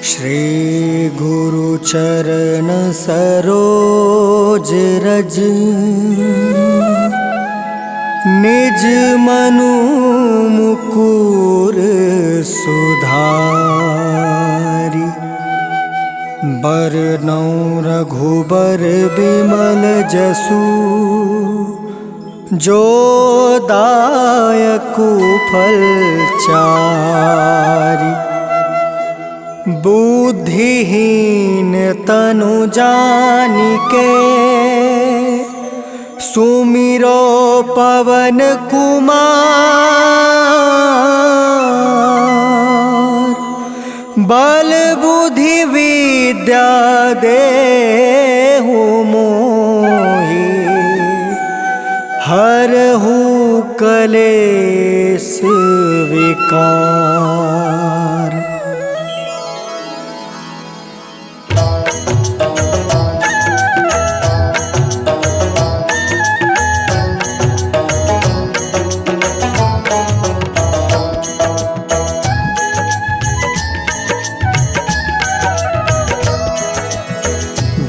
श्री गुरु चरण सरोज रज निज मनु मुकुर सुधारि। बरनौ रघुबर बिमल जसु जो दायकु फल चारि। बुद्धिहीन तनु जानिके सुमिरो पवन कुमार। बल बुद्धि विद्या देहु मोहि हरहु कलेश विकार।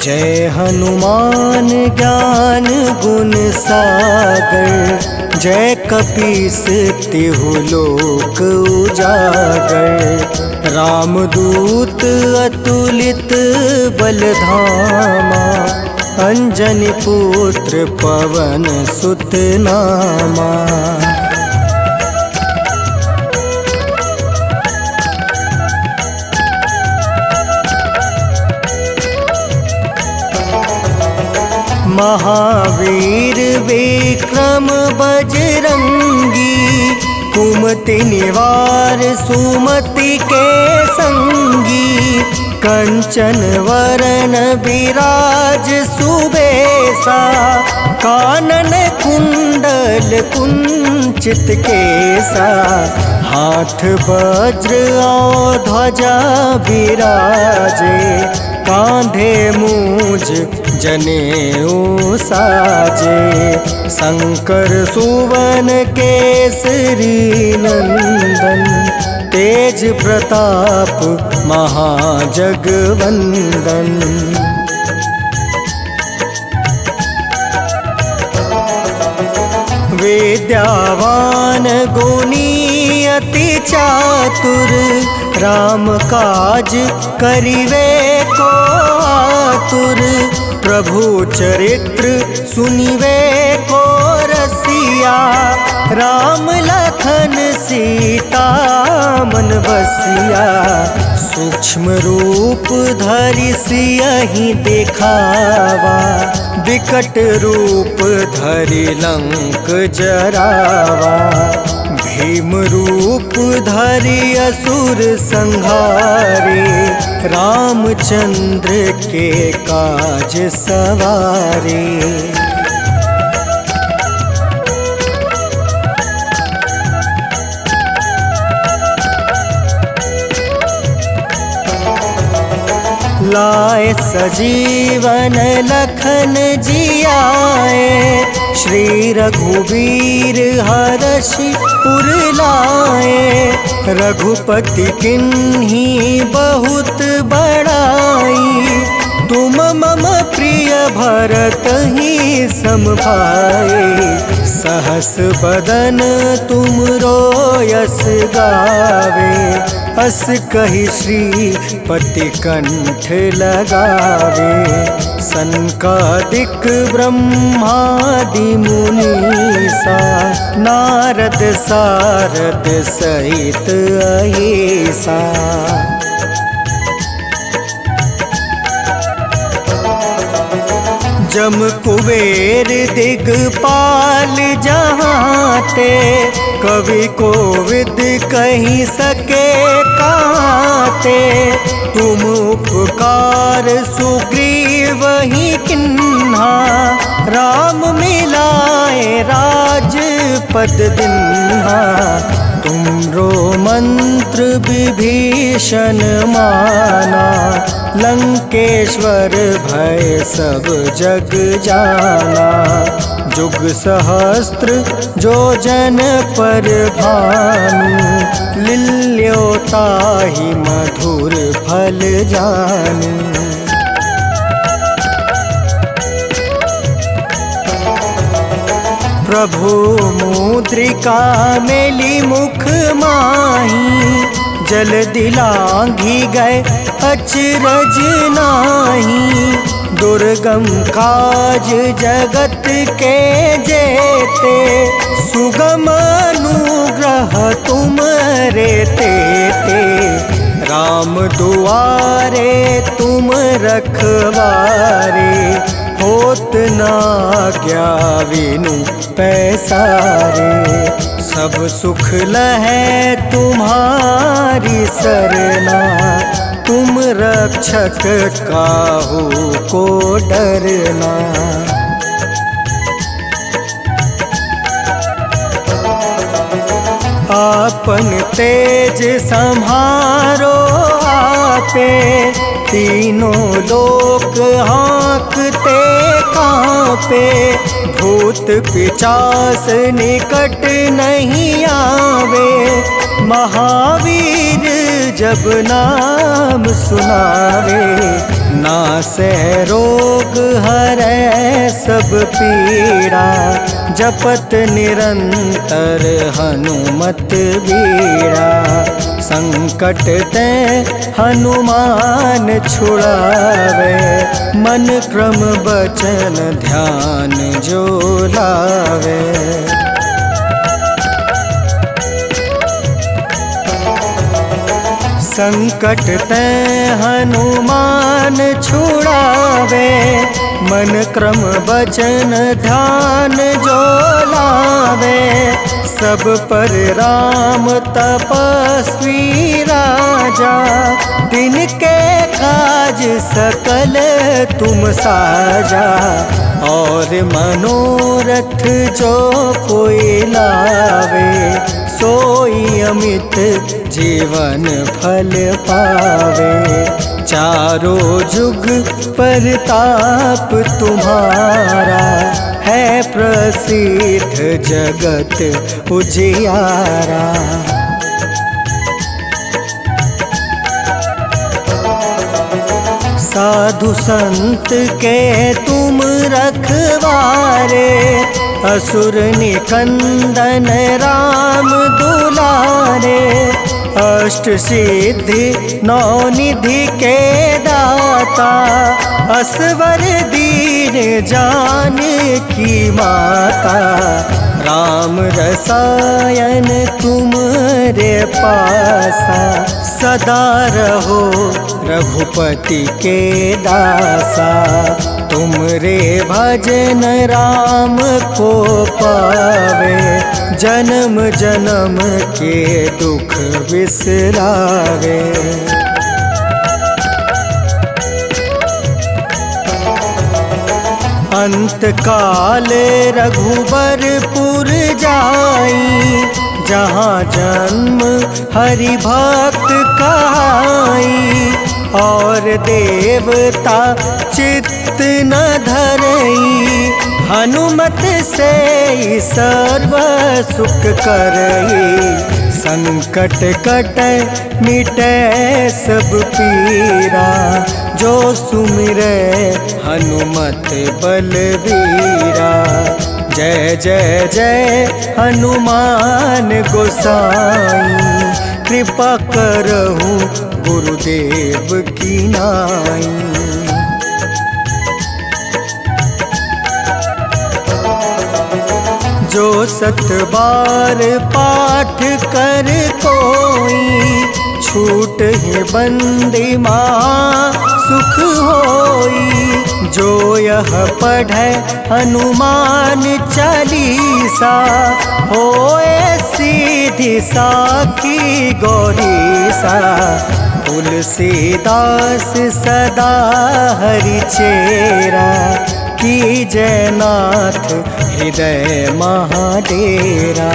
जय हनुमान ज्ञान गुण सागर। जय कपीस तिहु लोक उजागर। रामदूत अतुलित बल धामा। अंजनी पुत्र पवन सुत नामा। महावीर विक्रम बजरंगी। कुमति निवार सुमति के संगी। कंचन वरन विराज सुबेसा। कानन कुंडल कुंचित केसा। हाथ वज्र और ध्वजा विराजे। कांधे मूज जनेऊ साजे। शंकर सुवन केसरी नंदन। तेज प्रताप महाजगवंदन। विद्यावान गुणी अति चातुर। राम काज करिवे को आतुर। प्रभु चरित्र सुनिवे को रसिया। राम लखन सीता मन बसिया। सूक्ष्म रूप धरि सियहि दिखावा। विकट रूप धरि लंक जरावा। भीम रूप धरि असुर संहारे। रामचंद्र के काज सवारे। लाए सजीवन लखन जियाए। श्री रघुवीर हरषि उर लाए। रघुपति किन्ही बहुत बड़ाई। तुम मम प्रिय भरत ही सम भाई। सहस बदन तुमरो यस गावे। अस कहि श्रीपति कंठ लगावे। सनकादिक ब्रह्मादि मुनीसा। नारद सारद सहित अहिसा। जम कुबेर दिगपाल जहाँते। कवि कोविद कहीं सके काते। तुम उपकार सुग्रीव ही किन्हा। राम मिलाए राजपद दिन्हा। तुमरो मंत्र विभीषण माना। लंकेश्वर भय सब जग जाना। जुग सहस्त्र जो जन पर भानु, लिल्योताहि मधुर फल कुशल जानी। प्रभु मुद्रिका मेली मुख माही, जल दिलांघी गए अचरज नाही। दुर्गम काज जगत के जेते, सुगम अनुग्रह तुमरे तेते। राम दुआरे तुम रखवारे, होत ना क्या विनु पैसारे। सब सुख लहै तुम्हारी सरना, तुम रक्षक काहू को डरना। आपन तेज सम्हारो आपे, तीनों लोक हाँकते कांपे। भूत पिचास निकट नहीं आवे, महावीर जब नाम सुनावे। नासै रोग हरै सब पीड़ा, जपत निरंतर हनुमत बीड़ा। संकट ते हनुमान छुड़ावे, मन क्रम बचन ध्यान जो लावे। संकट ते हनुमान छुड़ावे, मन क्रम बचन ध्यान जो लावे। सब पर राम तपस्वी राजा, तिनके काज सकल तुम साजा। और मनोरथ जो कोई लावे, सोई अमित जीवन फल पावे। चारों जुग परताप तुम्हारा, है प्रसिद्ध जगत उजियारा। साधु संत के तुम रखवारे, असुर निकंदन राम दुलारे। अष्ट सिद्धि नौ निधि के दाता, असवर दीन जानकी माता। राम रसायन तुमरे पासा, सदा रहो रघुपति के दासा। तुमरे भजन राम को पावे, जन्म जन्म के दुख बिसरावे। अंत काल रघुबरपुर जाई, जहाँ जन्म हरि भक्त कहाई। और देवता चित्त न धरई, हनुमत से सर्व सुख करई। संकट कटै मिटै सब पीरा, जो सुमिरै हनुमत बलबीरा। जय जय जय हनुमान गोसाई, कृपा करहु गुरुदेव की नाई। जो सत बार पाठ कर कोई, छूट ही बंदी माँ सुख होई। जो यह पढ़ै हनुमान चालीसा, होए सीधी साखी गौरीसा। तुलसीदास सदा हरि चेरा, की जयनाथ हृदय महाडेरा।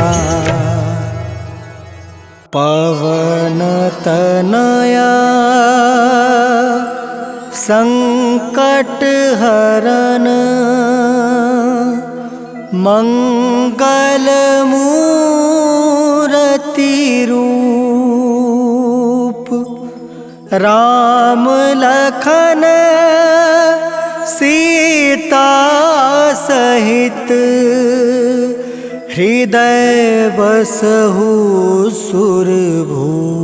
पवन तनया संकट हरन, मंगल मूरति रूप। राम लखन सीता सहित हृदय बसहु सुरभू।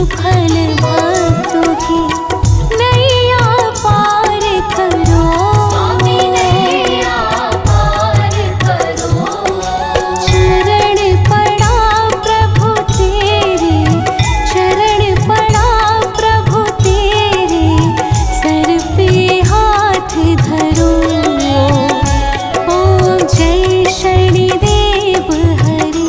सुफल भक्तों की नैया पार करो। स्वामी नैया पार करो। चरण पड़ा प्रभु तेरे, चरण पड़ा प्रभु तेरे, सर पे हाथ धरो। ओम जय शनिदेव हरे।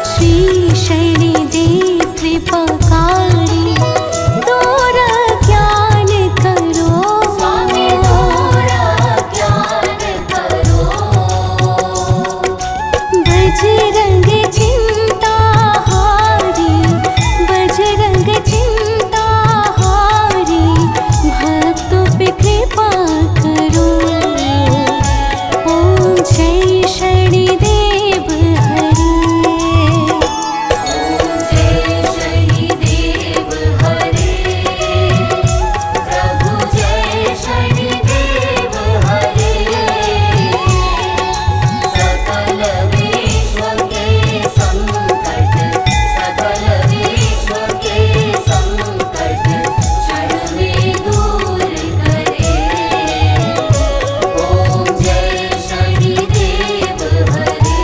श्री शनिदेव कृपाकारी दूर ज्ञान करो। स्वामी दूर ज्ञान करो। बजरंग चिंता हारी, बजरंग चिंता हारी, भक्तों पे कृपा करो। ओम जय शनिदेव हरे। ओम जय शनिदेव हरे। प्रभु जय शनिदेव हरे। सकल विश्व के संकट, सकल विश्व के संकट क्षण में दूर करे। ओम जय शनिदेव हरे।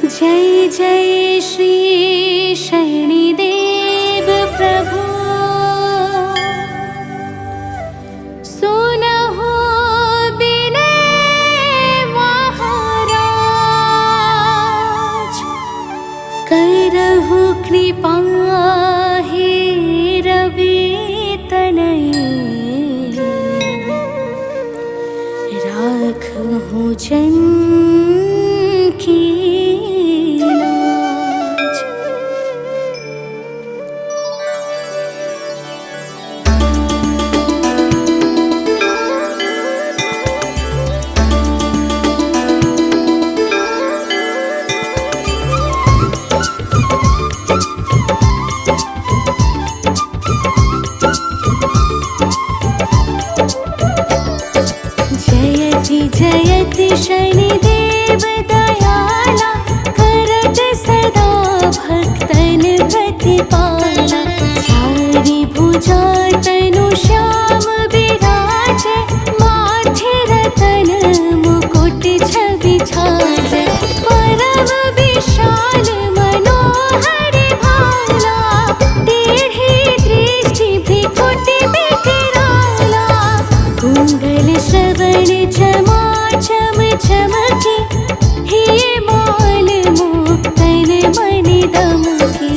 जय जय श्री शनिदेव प्रभु। सुनहु विनय महाराज, करहु कृपा हे रवि तनय। राखहु जन की लाज। जयति जयति शनिदेव दयाला, करत सदा भक्तन प्रतिपाला। चारि भुजा तनु श्याम विराजे, माथे रतन मुकुट छवि छाजे। परम विशाल मनोहर भाला, टेढ़ी दृष्टि भ्रिकुट विकराला। कुंडल श्रवण चमा चम चमके, हे माल मुक्तन मणि दमके।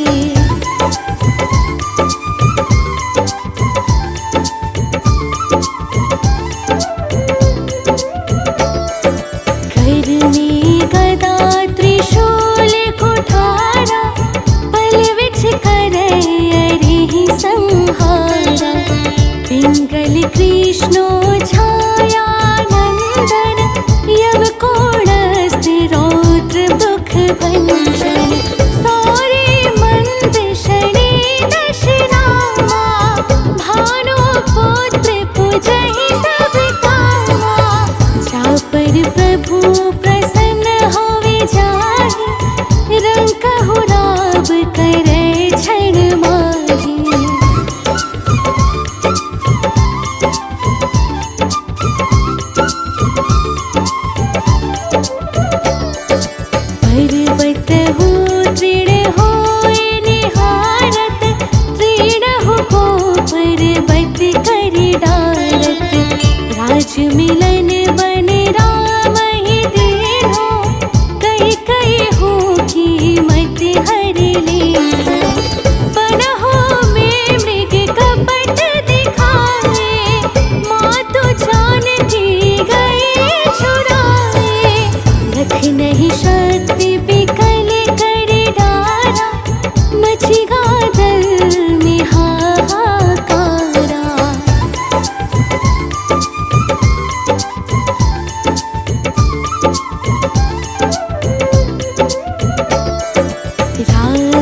कर में गदा त्रिशूल कुठारा, पल विच करे अरिहि संहारा। पिंगल कृष्णो छाया नंदन, यव कोणस्थ रौद्र दुख भंजन। सौरे मंद शनि दशनामा, भानु पुत्र पूजहि सब कामा। चापर प्रभु प्रसन्न होवे जाहि, रंकहु राव करे क्षण माहि। पर्वत हो तृण होय निहारत, तृणहु को पर्वत करि डारत। राज मिलन बन राम ही दीन्हो, कहि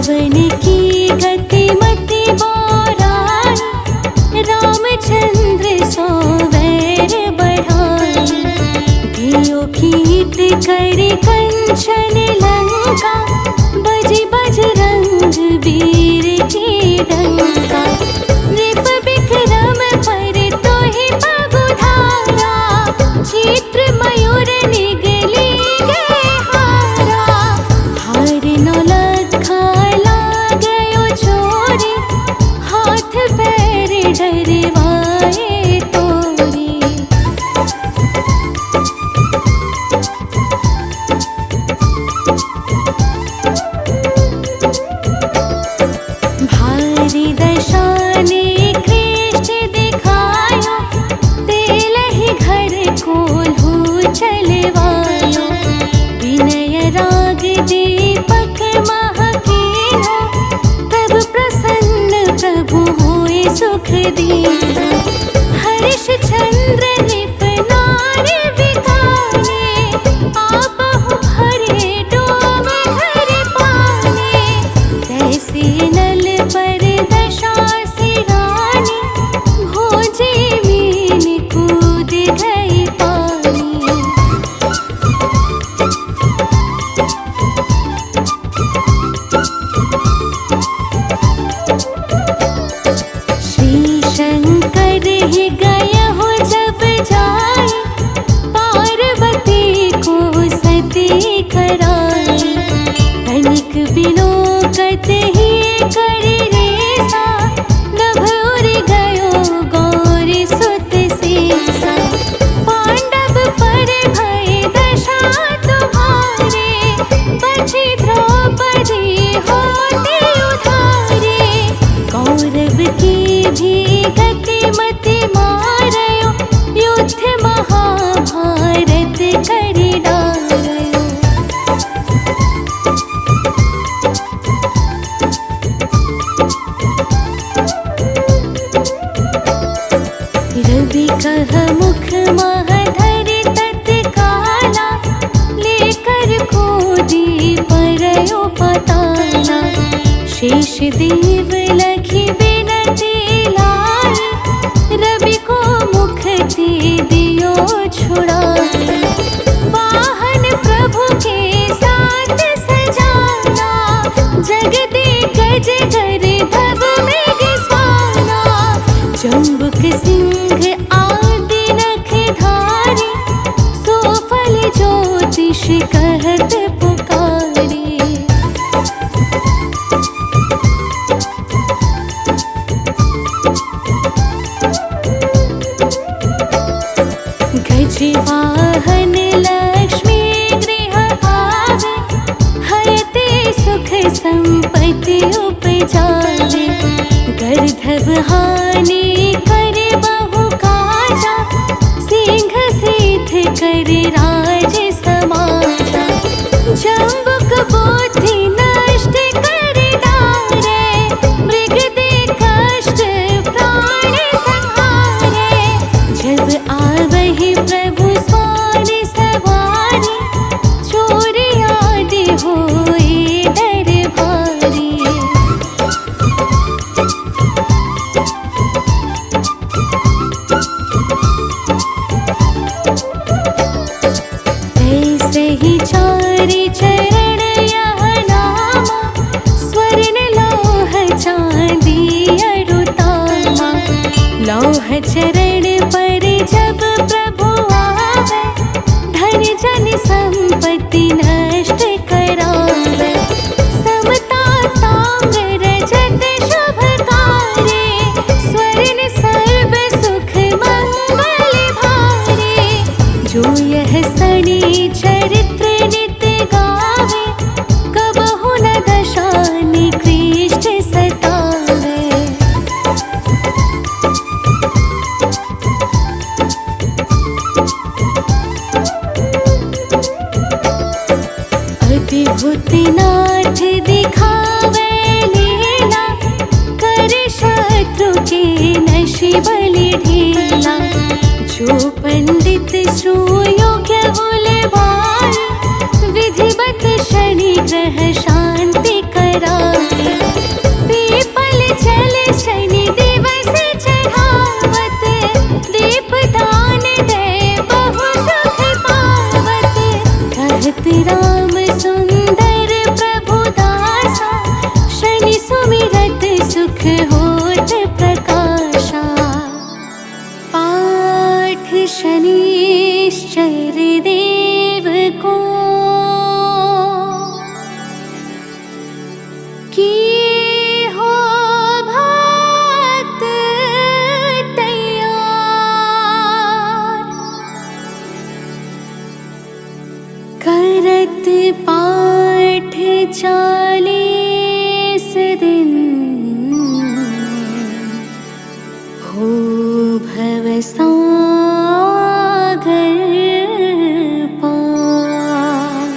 रावण की गति मति बोराई, रामचंद्र सो वैर बढ़ाई। दियो कीट कर कंचन लंका, बजी बजरंग वीर की डंका। नृप बिक्रम पर तोहि पगुधारा, चित्र मयूर निगली गे हारा। हार न लखा लागयो चोरी, हाथ पैर डरवाए तोरी। भारी दशाने कृष्ण दिखायो, तेलहि घर कोल्हू चलवायो। विनय राग दीपक महकीनो, तब प्रसन्न प्रभु होए सुख दीनो। हर्ष चंद्र नृप नारि बिकाने, आपहु भरे डोम घर पाने। तैसे नल पर दशा सिरानी, भोजे मीन कूद गई पानी। श्री शंकर ही गय हो जब जाए, पार्वती को सती कराई। तनिक बिलोकत ही कर रेसा, नभ उर गयो गौरी सुत सीसा। पांडव पर भय दशा तुम्हारे, बची द्रौपदी होती उधारे। कौरव की भी गति मति मारयो, युद्ध महाभारत करि डारयो। रवि कह मुख महधर तत्काला, लेकर कूदी परयो पाताला। शेष देव लखी बिनती लाई, रवि को मुक्ति दियो छुड़ाई। वाहन प्रभु के साथ सजाना, जगदीश गर्धव मृग स्वाना। जम्बुक सिंह आदि नखधारी, सोफल ज्योतिष कहत पुकारी। गज वाहन लक्ष्मी गृह आवे, हयते सुख संपत्ति उपजावे। गर्धव हानि करे बहु काजा, सिंह सिद्ध कर राज समाजा। जम्बुक बुद्धि नष्ट कर डारे, मृग दे कष्ट प्राण संहारे। जब आवहि प्रभु स्वार सवारी, चोर आदि होए डर भारी। ऐसे ही चारि चरण यह नामा, स्वर्ण लौह चांदी अरुतामा। लौह चरण पर जब प्रभु आवे, धन जन संपत्ति नष्ट करावे। समता ताम्र रजत शुभकारे, स्वर्ण सर्व सुख मंगल भारे। जो यह सणी चरित्र नित्य गावे, कबहु न दशा निकृष्ट सतावे। अद्भुत नाथ दिखावे लीला, कर शत्रु के नशि बलि ढीला। जो पंडित सुयोग्य उलवाए, विधिवत शनि ग्रह शांति कराए। शनि दिवस चढ़ावत, दीपदान दे बहु सुख पावत। कहत राम सुंदर प्रभु दासा, शनि सुमिरत सुख होत प्रकाशा। पाठ शनिश्चर देव को, की हो भक्त तैयार। करत पाठ 40 दिन, हो भवसागर पार।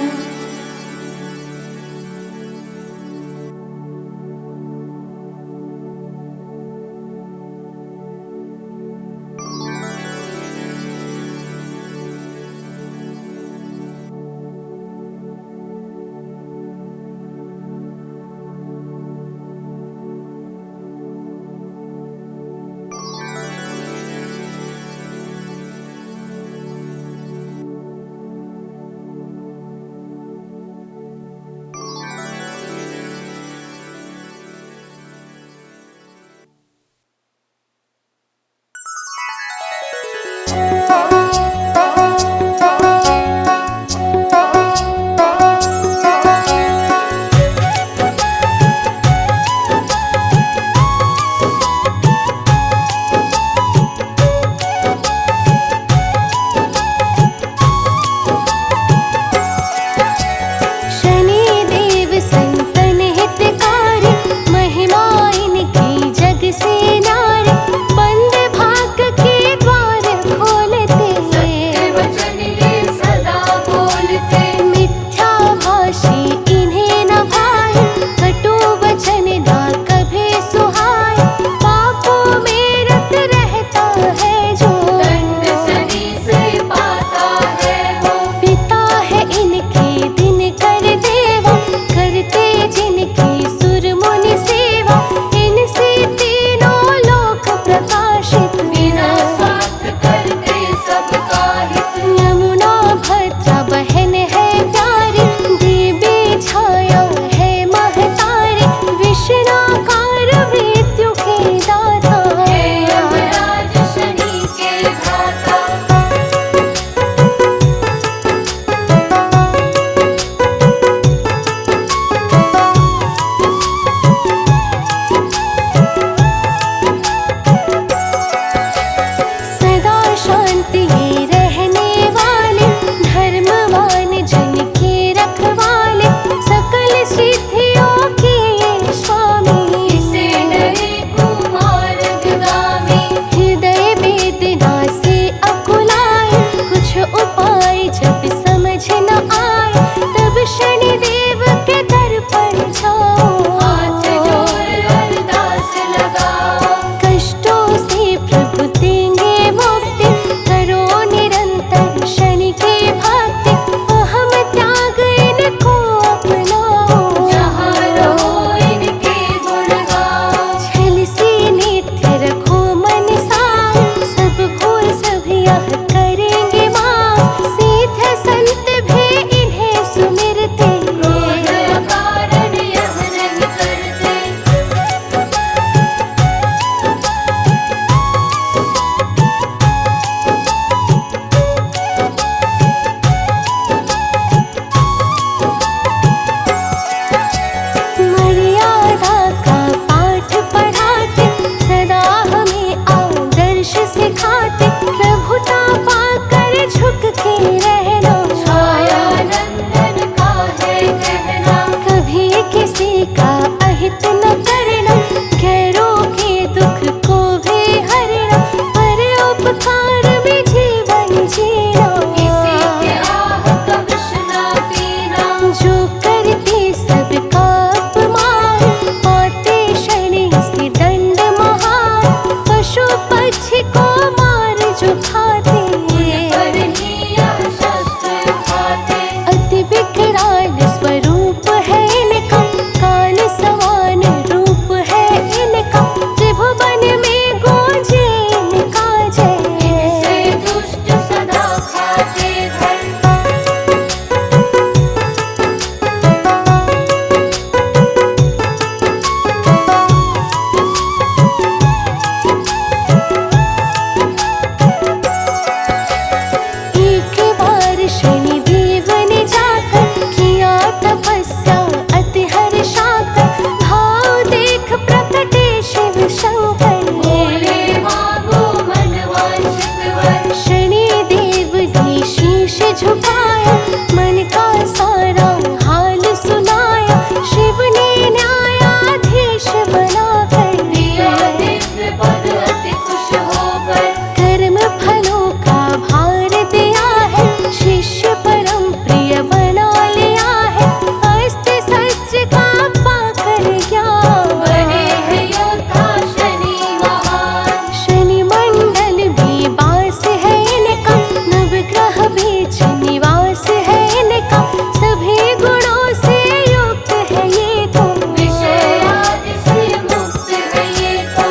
मन का सारा हाल सुनाया, शिव ने न्यायाधीश बनाकर दिव्य पद अति खुश होकर कर्म फलों का भार दिया है, शिष्य परम प्रिय बना लिया है, अस्त्र शस्त्र का पाकर ज्ञान बने हैं योद्धा शनि महान। शनि मंडल में वास है इनका, नवग्रह बीच निवास है इनका, सभी गुणों से युक्त है ये तो, विषय आदि से मुक्त है ये तो।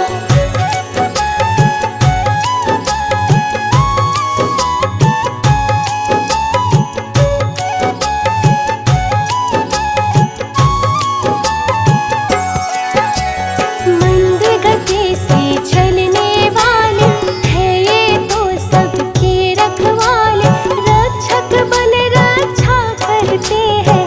मंद गति से चलने वाले हैं ये तो सबके रखवाले, रक्षक बन रक्षा करते हैं,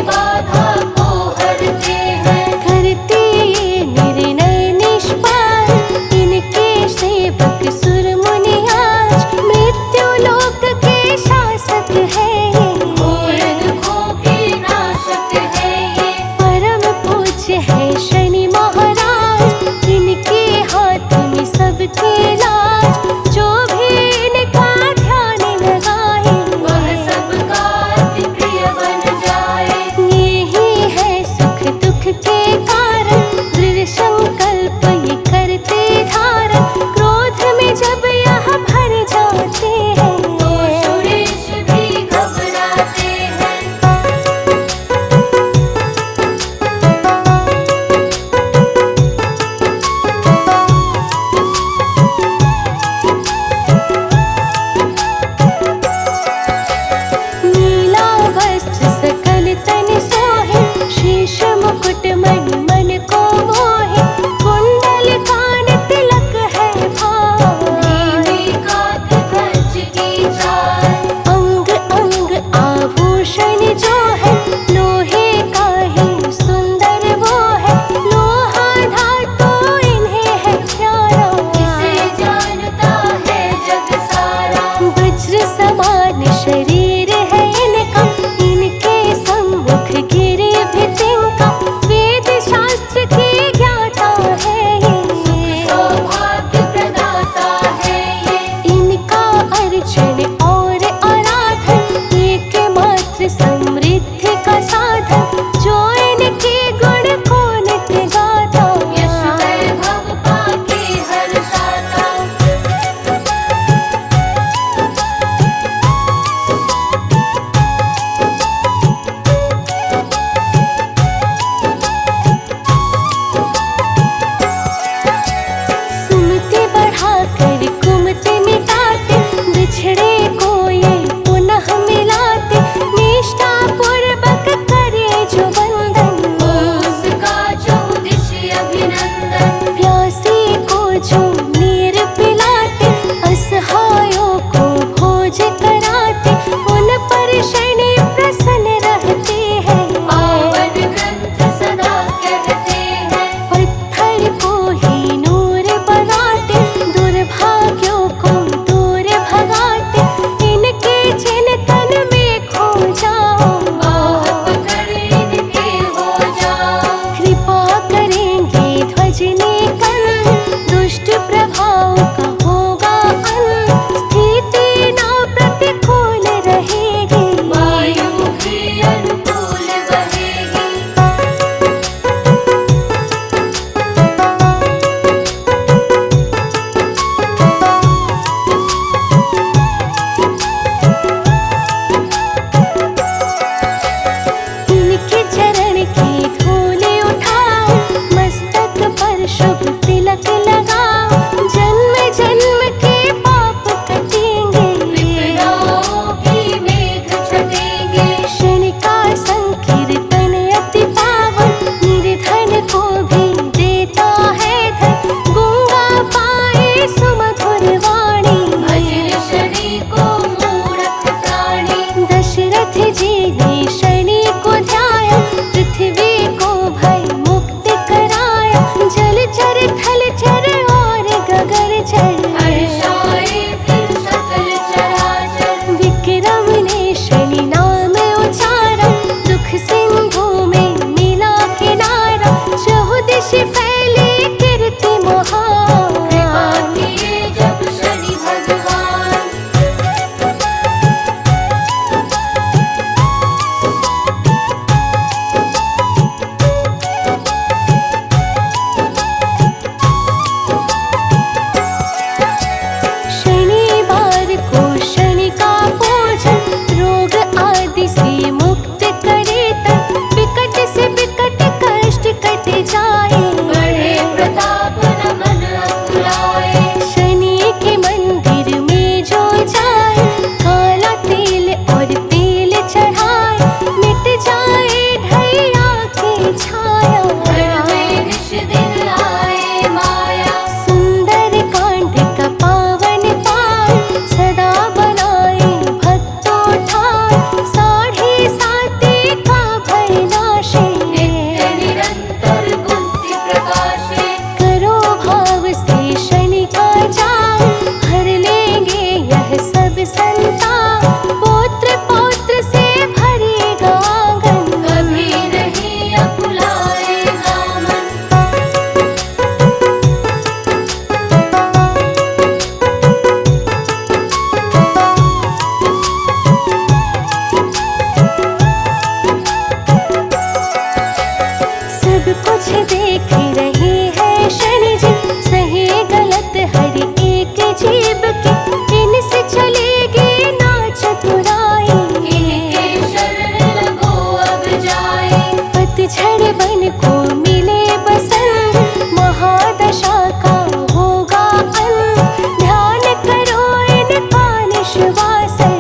बाधा को हरते हैं, करते ये निर्णय निष्पाल, इनके सेवक सुर मुनि आज, मृत्यु लोक के शासक है ये, घोर दुखों के नाशक है ये, परम पूज्य है शनि महाराज, इनके हाथ में सबके लाज, जो भी इनका ध्यान लगाए वह सबका अति प्रिय बन जाए। ये ही है सुख दुख के कारण, दृढ़ संकल्प ये करते धारण, क्रोध में जब यह भर जाते हैं तो सुरेश भी घबराते हैं। नीला वस्त्र सकल तन सोहे, शीश मुकुट मन मन को मोहे, कुंडल कान तिलक है भाई, ध्वज की चाल, अंग अंग आभूषण जो है, लोहे का ही सुंदर वो है, लोहा धातु इन्हें है प्यारा, इसे जानता है जग सारा, वज्र समान शरीर है इनका, इनके सम्मुख गिरे भी तिनका, वेद शास्त्र की ज्ञाता है ये, सौभाग्य प्रदाता है ये, इनका अर्चन और आराधन एकमात्र समृद्धि का साधन, जो इनके गुण को नित्य गाता, यश वैभव पाके हर्षाता। सुमति बढ़ाकर कुमति मिटाते, बिछड़े को ये पुनः मिलाते, निष्ठा पूर्वक करे जो बंधन, उसका चौदिश अभिनंदन, प्यासी को जो नीर पिलाते, असहायों को भोज कराते, उन पर शनि प्रसन्न रहते हैं, पावन ग्रंथ सदा कहते हैं, पत्थर को ही नूर बनाते, दुर्भाग्यों को दूर भगाते, इनके चिंतन में खो जाओ, बाह पकड़ इनके हो जाओ, कृपा करेंगे ध्वज निकल, दुष्ट प्रभाव का होगा अंत, स्थिति ना प्रतिकूल रहेगी, वायु भी अनुकूल बहेगी। इनके चरण की धूल उठाओ, मस्तक पर शुभ तिलक लगाओ, जन्म जन्म के पाप कटेंगे, विपदाओं की मेघ छटेंगे, शनि का संकीर्तन अति पावन, निर्धन को भी देता है धन, गूंगा पाए सुमधुर वाणी, भजन शनि को मूरख प्राणी, दशरथ जी ने शनि को ध्याया, पृथ्वी को भय मुक्त कराया, जलचर थलचर और गगन चर, हर्षाए फिर सकल चराचर, विक्रम ने शनि वासल